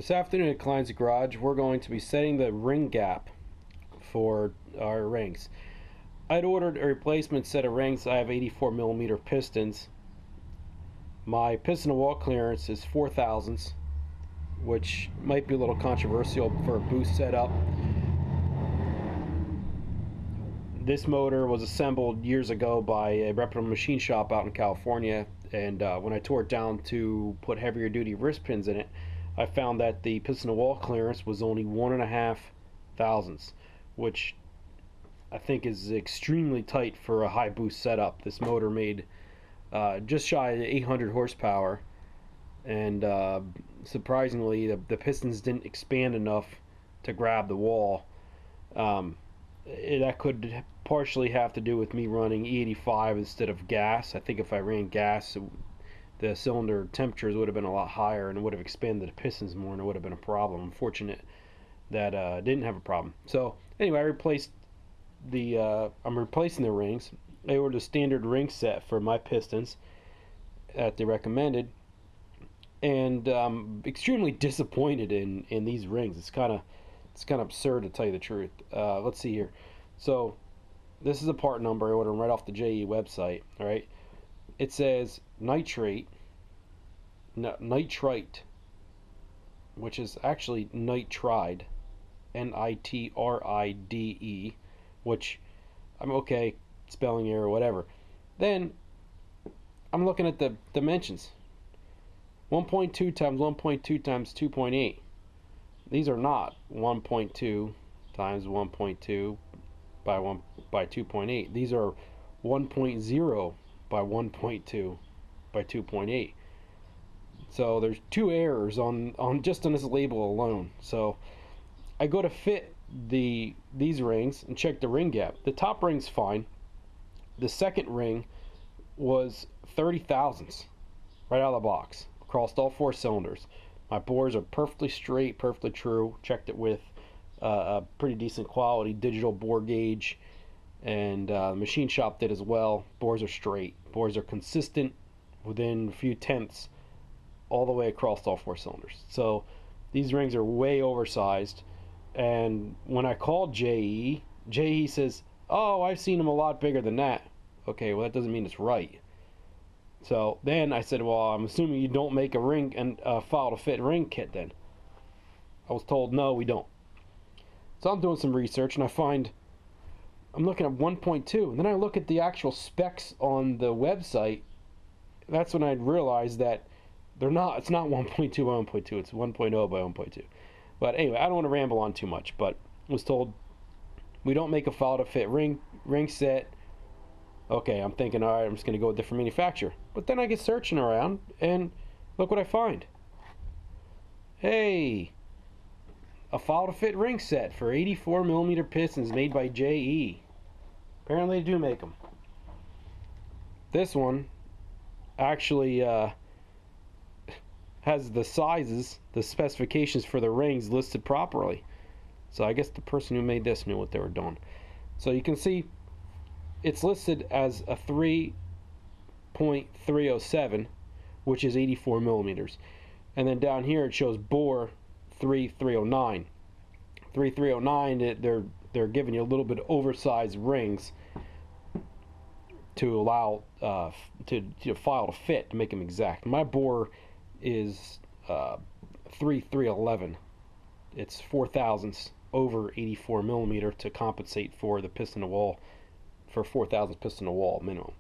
This afternoon at Klein's Garage, we're going to be setting the ring gap for our rings. I'd ordered a replacement set of rings. I have 84 millimeter pistons. My piston to wall clearance is 4 thousandths, which might be a little controversial for a boost setup. This motor was assembled years ago by a reputable machine shop out in California, and when I tore it down to put heavier duty wrist pins in it, I found that the piston to wall clearance was only 1.5 thousandths, which I think is extremely tight for a high boost setup. This motor made just shy of 800 horsepower, and surprisingly the pistons didn't expand enough to grab the wall. That could partially have to do with me running E85 instead of gas. I think if I ran gas, the cylinder temperatures would have been a lot higher and it would have expanded the pistons more, and it would have been a problem. I'm fortunate that didn't have a problem. So anyway, I'm replacing the rings. I ordered a standard ring set for my pistons that they recommended, and I'm extremely disappointed in these rings. It's kind of absurd, to tell you the truth. Let's see here. So this is a part number. I ordered them right off the JE website. All right, it says nitrite, which is actually nitride, nitride, which I'm okay, spelling error or whatever. Then I'm looking at the dimensions. 1.2 times 1.2 times 2.8. These are not 1.2 times 1.2 by 2.8. These are 1.0 by 1.2 by 2.8. So there's two errors on just on this label alone. So I go to fit these rings and check the ring gap. The top ring's fine. The second ring was 30 thousandths right out of the box across all 4 cylinders. My bores are perfectly straight, perfectly true. Checked it with a pretty decent quality digital bore gauge, and the machine shop did as well. Bores are straight. Bores are consistent within a few tenths all the way across all 4 cylinders. So these rings are way oversized. And when I called JE says, "Oh, I've seen them a lot bigger than that." Okay, well, that doesn't mean it's right. So then I said, "Well, I'm assuming you don't make a ring and file to fit ring kit then." I was told, "No, we don't." So I'm doing some research, and I'm looking at 1.2, and then I look at the actual specs on the website. That's when I realized that it's not 1.2 by 1.2, it's 1.0 by 1.2. But anyway, I don't want to ramble on too much, but I was told we don't make a file to fit ring set. Okay, I'm thinking, all right, I'm just going to go with a different manufacturer. But then I get searching around, and look what I find. Hey, a file to fit ring set for 84 millimeter pistons made by JE. Apparently they do make them. This one actually has the sizes, the specifications for the rings listed properly. So I guess the person who made this knew what they were doing. So you can see it's listed as a 3.307, which is 84 millimeters. And then down here it shows bore 3.309. 3.309, they're giving you a little bit oversized rings to allow to file to fit, to make them exact. My bore is 3.311. It's 4 thousandths over 84 millimeter to compensate for the piston to wall, for 4 thousandths piston to wall minimum.